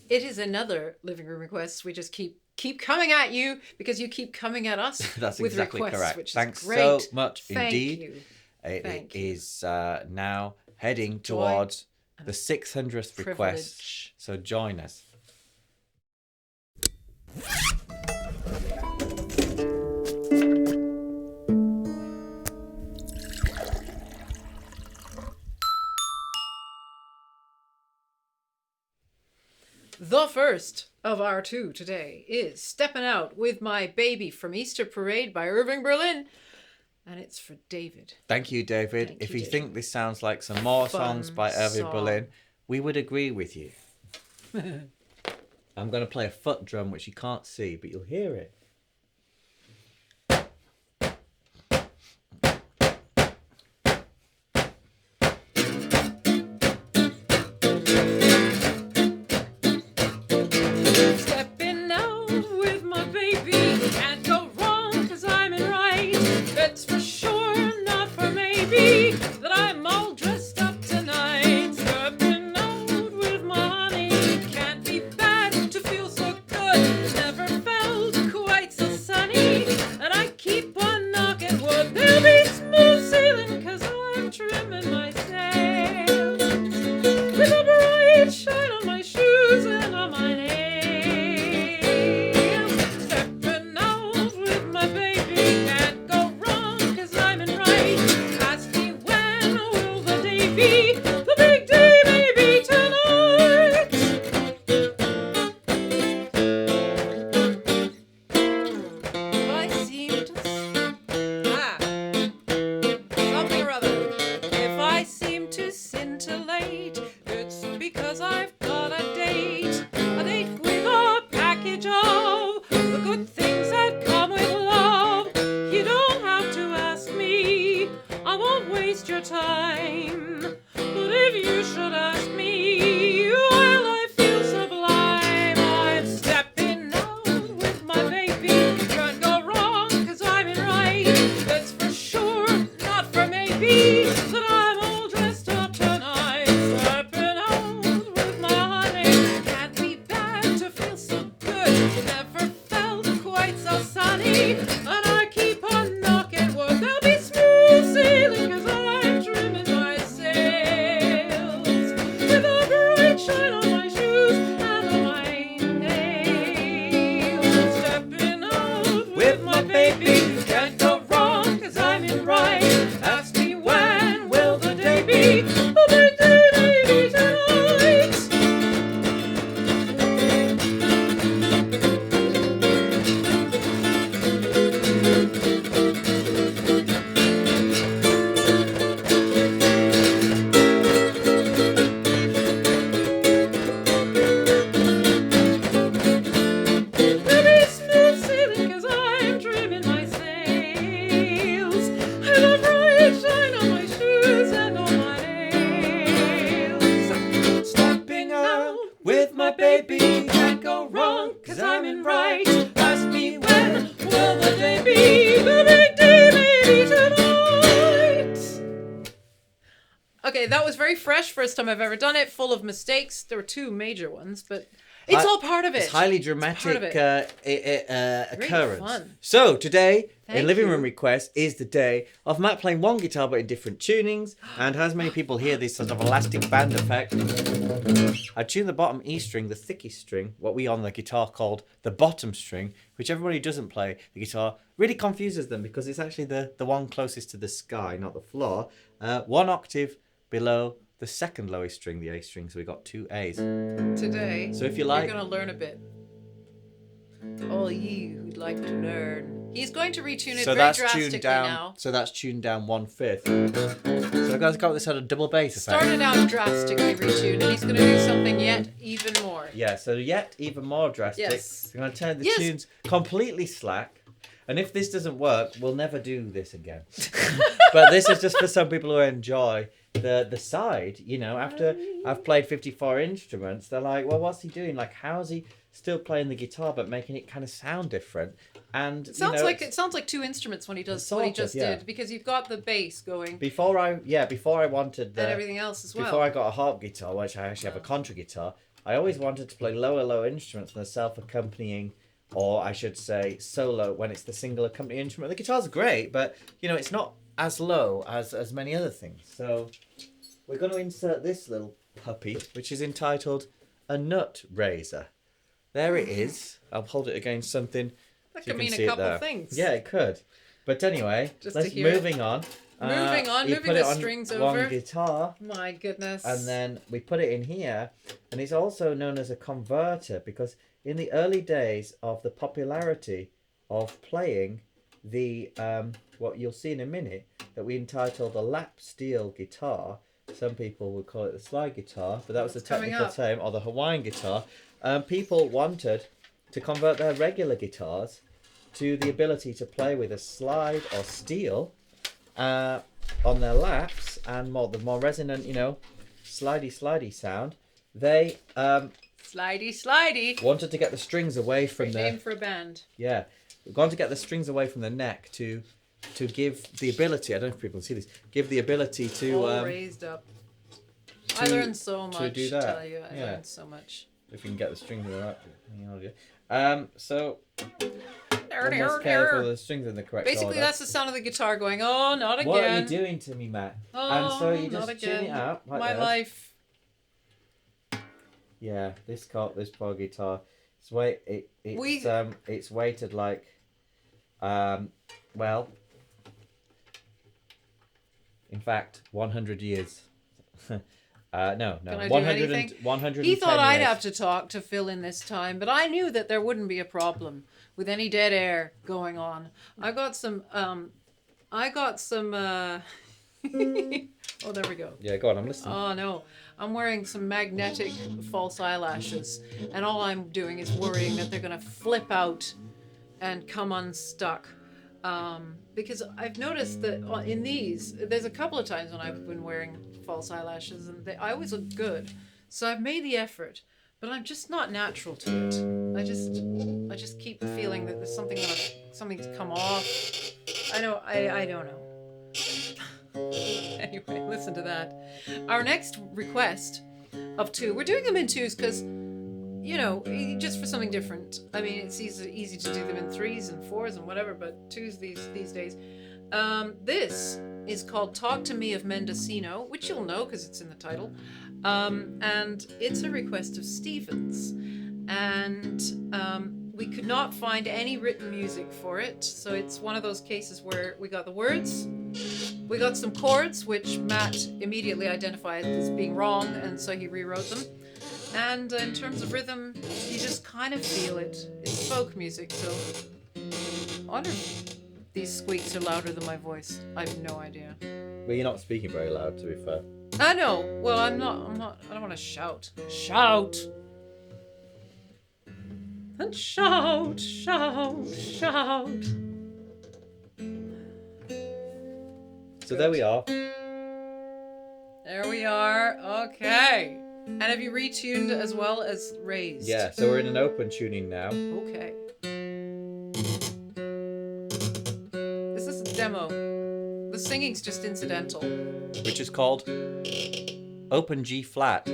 It is another living room request. We just keep coming at you because you keep coming at us. That's with exactly requests, correct. Which Thanks is great. so much Thank indeed. You. It is now heading towards the 600th request. So join us. The first of our two today is Steppin' Out with My Baby from Easter Parade by Irving Berlin. And it's for David. Thank you, David. If you think this sounds like some more songs by Irving Berlin, we would agree with you. I'm going to play a foot drum, which you can't see, but you'll hear it. That was very fresh, first time I've ever done it, full of mistakes. There were two major ones, but it's all part of it. It's highly dramatic occurrence. Fun. So today, in Living Room Request, is the day of Matt playing one guitar but in different tunings. And as many people hear this sort of elastic band effect, I tune the bottom E string, the thickest string, what we on the guitar called the bottom string, which everybody who doesn't play the guitar really confuses them because it's actually the one closest to the sky, not the floor. 1 octave below the second lowest string, the A string, so we got 2 A's. Today, so if you like, you're going to learn a bit. All ye who'd like to learn. He's going to retune it very drastically now. So that's tuned down 1/5. So I've got this sort of double bass effect. Started out drastically retuned, and he's going to do something yet even more. Yeah, so yet even more drastic. Yes. I'm going to turn the tunes completely slack. And if this doesn't work, we'll never do this again. But this is just for some people who enjoy the side, you know, after I've played 54 instruments, they're like, well, what's he doing? Like, how's he still playing the guitar but making it kind of sound different? And it sounds like two instruments when he does what he just did, because you've got the bass going. Before I wanted and everything else as well. Before I got a harp guitar, which I actually have a contra guitar, I always wanted to play lower instruments than the self-accompanying, or I should say solo, when it's the single accompanying instrument. The guitar's great, but you know, it's not as low as many other things. So we're going to insert this little puppy, which is entitled A Nut Raiser. There it is. I'll hold it against something. That so could mean a couple things. Yeah, it could. But anyway, moving on. Moving the strings over. One guitar. My goodness. And then we put it in here. And it's also known as a converter because in the early days of the popularity of playing the, what you'll see in a minute, that we entitled a lap steel guitar. Some people would call it the slide guitar, but that was the technical term, or the Hawaiian guitar. People wanted to convert their regular guitars to the ability to play with a slide or steel on their laps, and the more resonant, you know, slidey sound. They slidey wanted to get the strings away from the name for a band. Yeah, we wanted to get the strings away from the neck to give the ability. I don't know if people can see this. Give the ability to all raised up. I learned so much. To do that. I tell you, I learned so much. If you can get the strings in the right. So. Let's care for the strings in the correct Basically, order. that's the sound of the guitar going, oh, not again. What are you doing to me, Matt? Oh, and so you not just again. tune it out. Like My this. life. Yeah, this poor guitar. It's weighted like, well, in fact, 100 years. No. Can I 100 do anything? 110 He thought years. I'd have to talk to fill in this time, but I knew that there wouldn't be a problem with any dead air going on. I got some. Oh, there we go. Yeah, go on. I'm listening. Oh no, I'm wearing some magnetic false eyelashes, and all I'm doing is worrying that they're gonna flip out and come unstuck. Because I've noticed that in these, there's a couple of times when I've been wearing false eyelashes and I always look good. So I've made the effort, but I'm just not natural to it. I just keep feeling that there's something's come off. I don't know. Anyway, listen to that. Our next request of two, we're doing them in twos because, you know, just for something different. I mean, it's easy to do them in threes and fours and whatever, but twos these days. This is called Talk to Me of Mendocino, which you'll know because it's in the title. And it's a request of Stephen's. And we could not find any written music for it. So it's one of those cases where we got the words, we got some chords, which Matt immediately identified as being wrong, and so he rewrote them. And in terms of rhythm, you just kind of feel it. It's folk music, so I wonder if these squeaks are louder than my voice. I have no idea. Well, you're not speaking very loud, to be fair. I know. Well, I'm not. I don't want to shout. Shout! And shout, shout, shout. So there we are. There we are. Okay. And have you retuned as well as raised? Yeah, so we're in an open tuning now. Okay. This is a demo. The singing's just incidental. Which is called Open G Flat.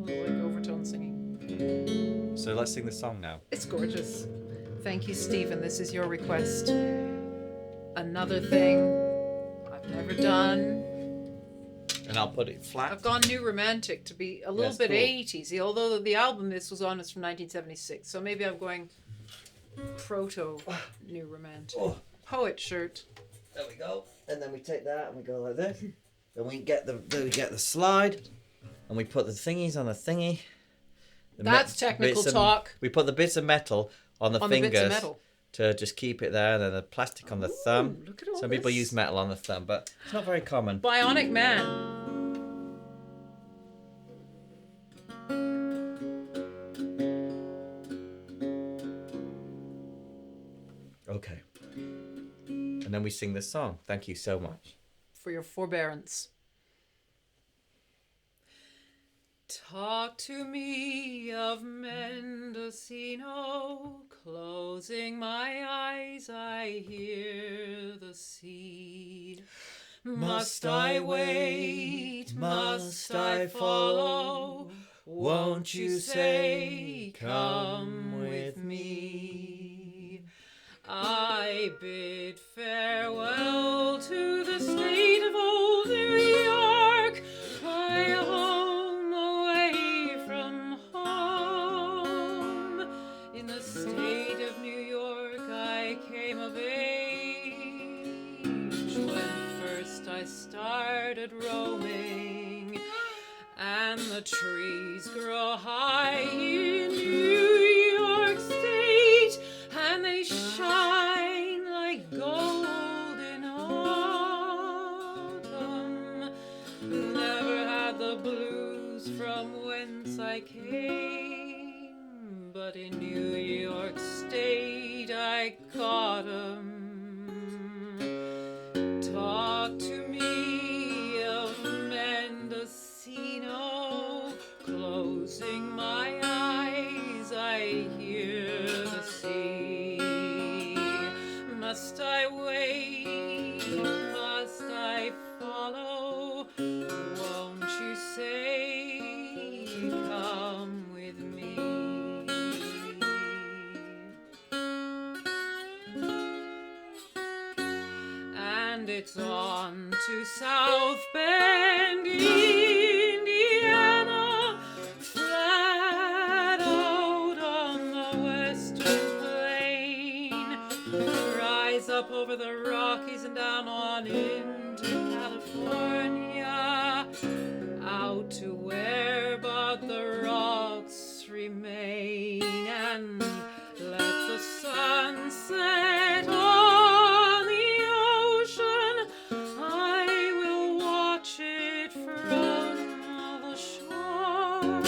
Like overtone singing. So let's sing the song now. It's gorgeous. Thank you, Stephen. This is your request. Another thing I've never done. And I'll put it flat. I've gone new romantic to be a little bit cool. 80s, although the album this was on is from 1976, so maybe I'm going proto new romantic. Poet shirt. There we go. And then we take that and we go like this. Then we get the slide and we put the thingies on the thingy. That's technical talk. We put the bits of metal on the fingers. The bits of metal. To just keep it there, and then the plastic on the thumb. Look at all Some this. people use metal on the thumb, but it's not very common. Bionic Man. Okay. And then we sing the song. Thank you so much. For your forbearance. Talk to me of Mendocino, closing my eyes I hear the sea. Must I wait? Must I follow? Won't you say, come with me? I bid farewell to the state of old New York, my home away from home. In the state of New York I came of age, when first I started roaming, and the trees grow high in New York State, and they shine like gold in autumn. Never had the blues from whence I came, but in New York State I caught 'em. Talk to me of Mendocino, closing my eyes I hear the sea. Must I wait? Must I follow? Won't you say, come with me? And it's on to South Bend, Indiana, flat out on the western plain. Rise up over the Rockies and down on into California, out to where but the rocks remain, and let the sun set on the ocean. I will watch it from the shore.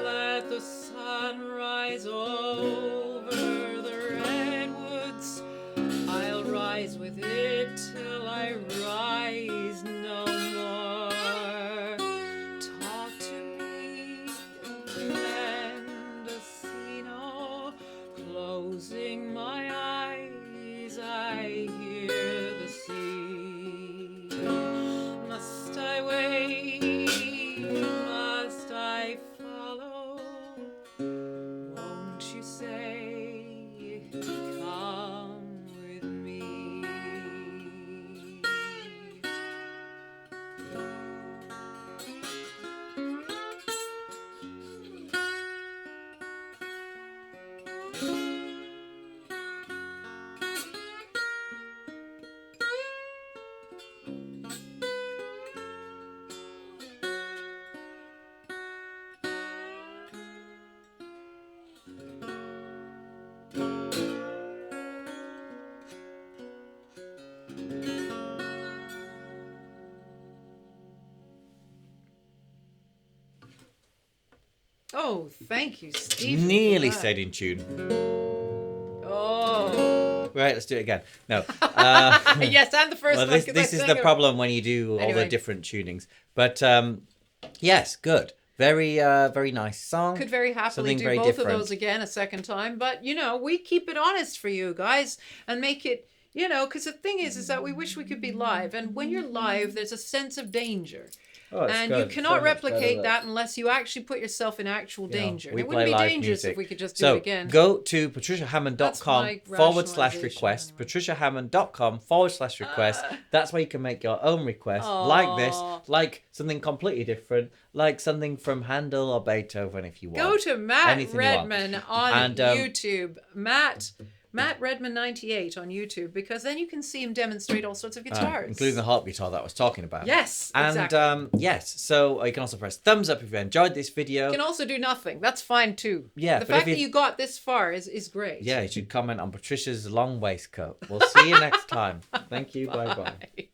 Let the sun rise over the redwoods. I'll rise with it till I rise no more. Talk to me, Mendocino, closing my eyes I hear the sea. Must I wait? Must I follow? Won't you say, come with me? Oh, thank you, Steve. Nearly stayed in tune. Oh. Right, let's do it again. No. Yes, and the first Well, one. this is the problem when you do all the different tunings. But yes, good. Very, very nice song. Could very happily do both of those again a second time. But, you know, we keep it honest for you guys and make it, you know, because the thing is that we wish we could be live. And when you're live, there's a sense of danger. Oh, and you cannot replicate that unless you actually put yourself in actual danger. We it wouldn't be dangerous music. if we could just do it again. Go to patriciahammond.com/request. patriciahammond.com/request. That's where you can make your own request. Like this, like something completely different, like something from Handel or Beethoven if you want. Go to Matt Redman on YouTube. Matt Redman 98 on YouTube, because then you can see him demonstrate all sorts of guitars. Including the harp guitar that I was talking about. Yes, and, exactly. yes, so you can also press thumbs up if you enjoyed this video. You can also do nothing. That's fine too. Yeah. The fact that you got this far is great. Yeah, you should comment on Patricia's long waistcoat. We'll see you next time. Thank you. Bye-bye.